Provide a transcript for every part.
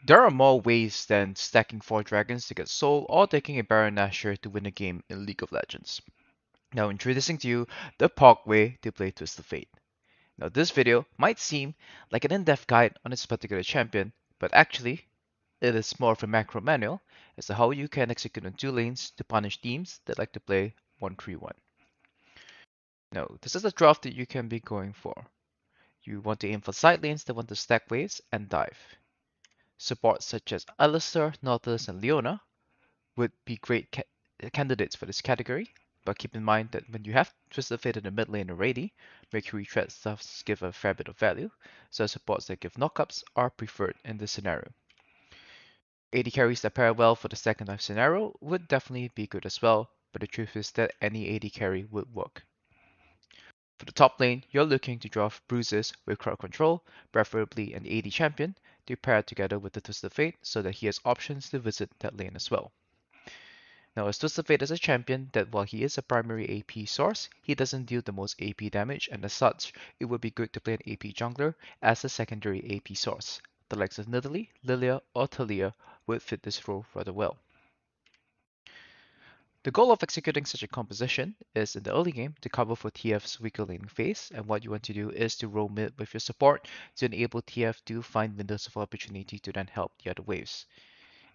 There are more ways than stacking 4 dragons to get soul or taking a Baron Nashor to win a game in League of Legends. Now introducing to you the POC way to play Twisted Fate. Now this video might seem like an in-depth guide on this particular champion, but actually it is more of a macro manual as to how you can execute on 2 lanes to punish teams that like to play 1-3-1. Now this is a draft that you can be going for. You want to aim for side lanes that want to stack waves and dive. Supports such as Alistar, Nautilus, and Leona would be great candidates for this category, but keep in mind that when you have Twisted Fate in the mid lane already, Mercury threat stuffs give a fair bit of value, so supports that give knockups are preferred in this scenario. AD carries that pair well for the second life scenario would definitely be good as well, but the truth is that any AD carry would work. For the top lane, you're looking to draw bruises with crowd control, preferably an AD champion, to pair together with the Twisted Fate so that he has options to visit that lane as well. Now, as Twisted Fate is a champion that while he is a primary AP source, he doesn't deal the most AP damage, and as such, it would be good to play an AP jungler as a secondary AP source. The likes of Nidalee, Lilia, or Talia would fit this role rather well. The goal of executing such a composition is in the early game to cover for TF's weaker laning phase, and what you want to do is to roam mid with your support to enable TF to find windows of opportunity to then help the other waves.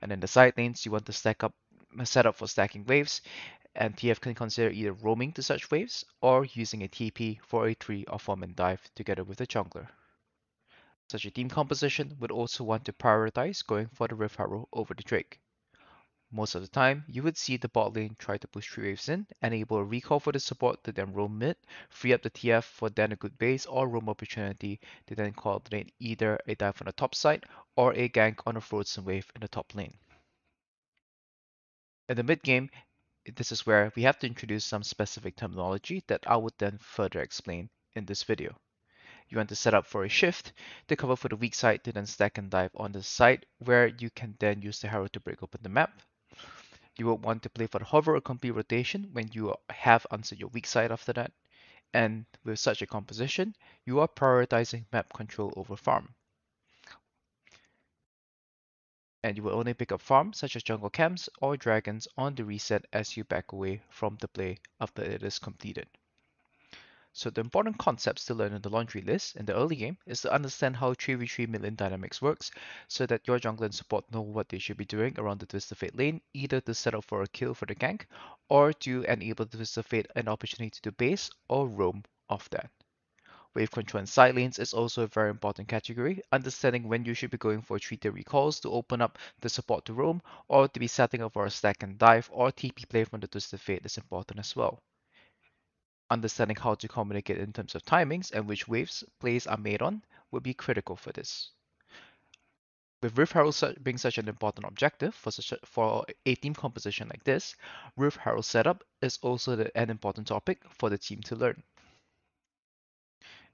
And in the side lanes, you want to set up for stacking waves, and TF can consider either roaming to such waves or using a TP for a 3 or 4-man dive together with a jungler. Such a team composition would also want to prioritize going for the Rift Harrow over the Drake. Most of the time, you would see the bot lane try to push 3 waves in, enable a recall for the support to then roam mid, free up the TF for then a good base or roam opportunity to then coordinate either a dive on the top side or a gank on a frozen wave in the top lane. In the mid game, this is where we have to introduce some specific terminology that I would then further explain in this video. You want to set up for a shift to cover for the weak side to then stack and dive on the side where you can then use the harrow to break open the map. You will want to play for the hover or complete rotation when you have answered your weak side after that. And with such a composition, you are prioritizing map control over farm. And you will only pick up farms such as jungle camps or dragons on the reset as you back away from the play after it is completed. So the important concepts to learn in the laundry list in the early game is to understand how 3v3 mid-lane dynamics works so that your jungler and support know what they should be doing around the Twisted Fate lane, either to set up for a kill for the gank or to enable the Twisted Fate an opportunity to base or roam off that. Wave control and side lanes is also a very important category, understanding when you should be going for treated recalls to open up the support to roam or to be setting up for a stack and dive or TP play from the Twisted Fate is important as well. Understanding how to communicate in terms of timings and which waves plays are made on will be critical for this. With Rift Herald being such an important objective for a team composition like this, Rift Herald setup is also an important topic for the team to learn.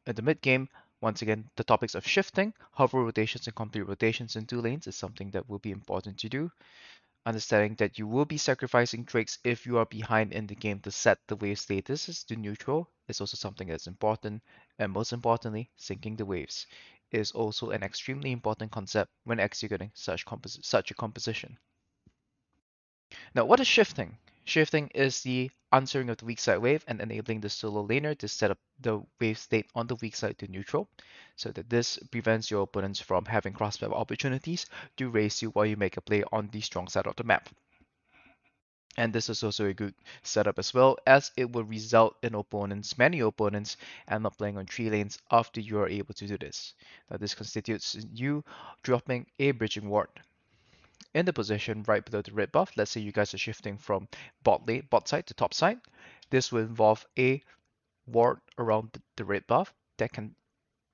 In the mid game, once again, the topics of shifting, hover rotations, and complete rotations in 2 lanes is something that will be important to do. Understanding that you will be sacrificing drakes if you are behind in the game to set the wave statuses to neutral is also something that's important, and most importantly, syncing the waves is also an extremely important concept when executing such a composition. Now, what is shifting? Shifting is the answering of the weak side wave and enabling the solo laner to set up the wave state on the weak side to neutral, so that this prevents your opponents from having cross-map opportunities to race you while you make a play on the strong side of the map. And this is also a good setup as well, as it will result in many opponents, end up playing on 3 lanes after you are able to do this. Now this constitutes you dropping a bridging ward in the position right below the red buff. Let's say you guys are shifting from bot side to top side. This will involve a ward around the red buff that can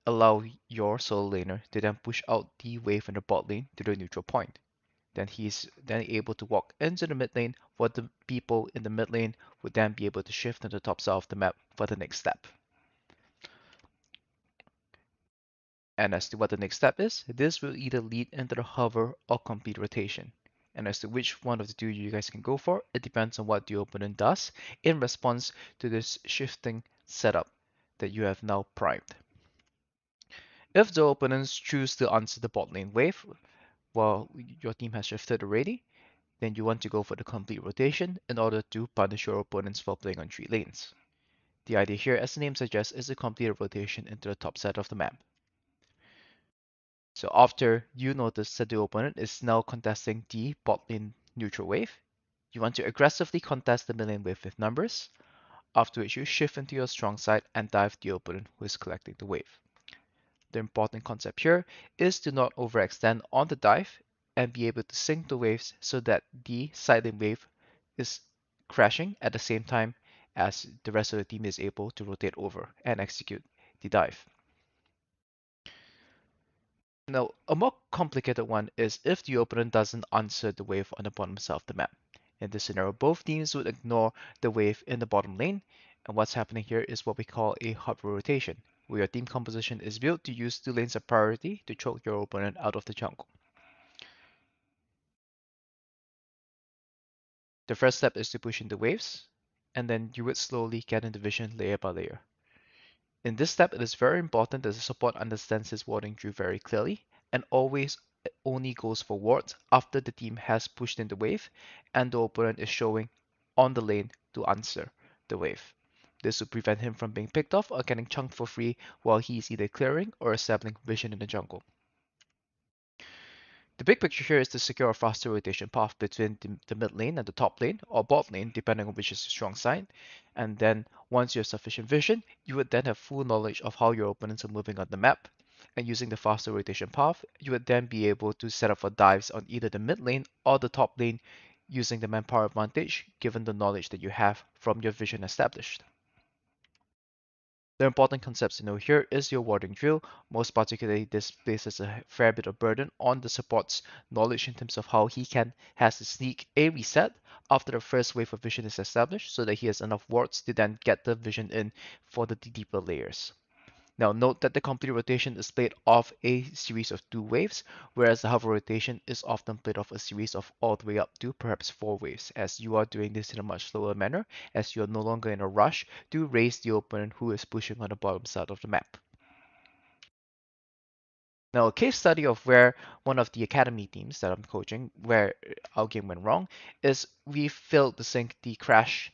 allow your solo laner to then push out the wave in the bot lane to the neutral point. Then he's then able to walk into the mid lane, where the people in the mid lane would then be able to shift to the top side of the map for the next step. And as to what the next step is, this will either lead into the hover or complete rotation. And as to which one of the two you guys can go for, it depends on what the opponent does in response to this shifting setup that you have now primed. If the opponents choose to answer the bot lane wave, while your team has shifted already, then you want to go for the complete rotation in order to punish your opponents for playing on 3 lanes. The idea here, as the name suggests, is a complete rotation into the top side of the map. So after you notice that the opponent is now contesting the bot lane neutral wave, you want to aggressively contest the mid lane wave with numbers, after which you shift into your strong side and dive the opponent who is collecting the wave. The important concept here is to not overextend on the dive and be able to sync the waves so that the side lane wave is crashing at the same time as the rest of the team is able to rotate over and execute the dive. Now, a more complicated one is if the opponent doesn't answer the wave on the bottom side of the map. In this scenario, both teams would ignore the wave in the bottom lane, and what's happening here is what we call a hot rotation, where your team composition is built to use 2 lanes of priority to choke your opponent out of the jungle. The first step is to push in the waves, and then you would slowly get into vision layer by layer. In this step, it is very important that the support understands his warding drill very clearly and always only goes for wards after the team has pushed in the wave and the opponent is showing on the lane to answer the wave. This will prevent him from being picked off or getting chunked for free while he is either clearing or establishing vision in the jungle. The big picture here is to secure a faster rotation path between the mid lane and the top lane, or bot lane, depending on which is your strong side. And then, once you have sufficient vision, you would then have full knowledge of how your opponents are moving on the map. And using the faster rotation path, you would then be able to set up for dives on either the mid lane or the top lane using the manpower advantage, given the knowledge that you have from your vision established. The important concepts to know here is your warding drill. Most particularly, this places a fair bit of burden on the support's knowledge in terms of how he has to sneak a reset after the first wave of vision is established so that he has enough wards to then get the vision in for the deeper layers. Now note that the complete rotation is played off a series of 2 waves, whereas the hover rotation is often played off a series of all the way up to perhaps 4 waves, as you are doing this in a much slower manner, as you are no longer in a rush to raise the opponent who is pushing on the bottom side of the map. Now, a case study of where one of the academy teams that I'm coaching, where our game went wrong, is we failed to sync the crash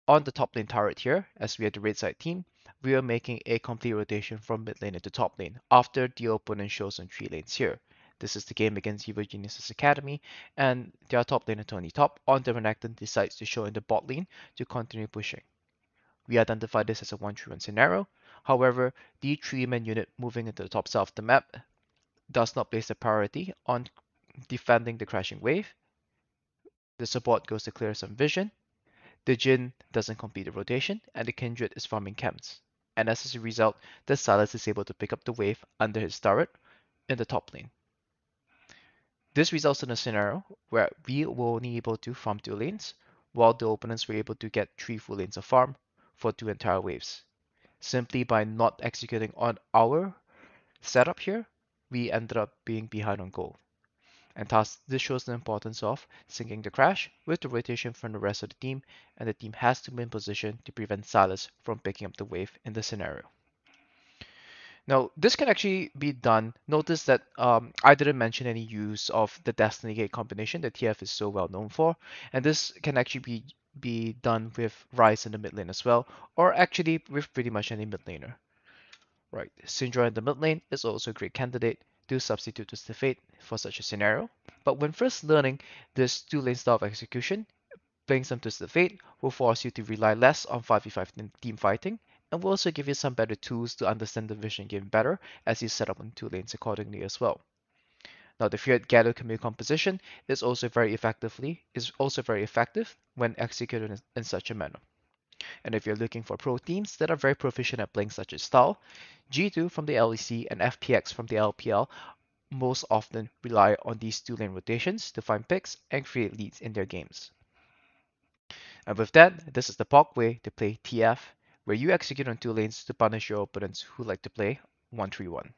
on the top lane turret here, as we are the red side team, we are making a complete rotation from mid lane into top lane after the opponent shows on 3 lanes here. This is the game against Evo Genius's Academy, and their top laner Tony Top on the Renekton decides to show in the bot lane to continue pushing. We identify this as a 1-3-1 scenario. However, the 3-man unit moving into the top side of the map does not place a priority on defending the crashing wave. The support goes to clear some vision, the Jhin doesn't complete the rotation, and the Kindred is farming chems. And as a result, the Sylas is able to pick up the wave under his turret in the top lane. This results in a scenario where we were only able to farm 2 lanes, while the opponents were able to get 3 full lanes of farm for 2 entire waves. Simply by not executing on our setup here, we ended up being behind on gold. And thus, this shows the importance of syncing the crash with the rotation from the rest of the team, and the team has to be in position to prevent Sylas from picking up the wave in the scenario. Now, this can actually be done. Notice that I didn't mention any use of the Destiny Gate combination that TF is so well known for, and this can actually be done with Ryze in the mid lane as well, or actually with pretty much any mid laner. Right, Syndra in the mid lane is also a great candidate to substitute Twisted Fate for such a scenario. But when first learning this 2 lane style of execution, playing some Twisted Fate will force you to rely less on 5v5 team fighting, and will also give you some better tools to understand the vision game better as you set up on 2 lanes accordingly as well. Now the Feared Gather commute composition is also very effective when executed in such a manner. And if you're looking for pro teams that are very proficient at playing such a style, G2 from the LEC and FPX from the LPL most often rely on these 2 lane rotations to find picks and create leads in their games. And with that, this is the POC way to play TF, where you execute on 2 lanes to punish your opponents who like to play 1-3-1.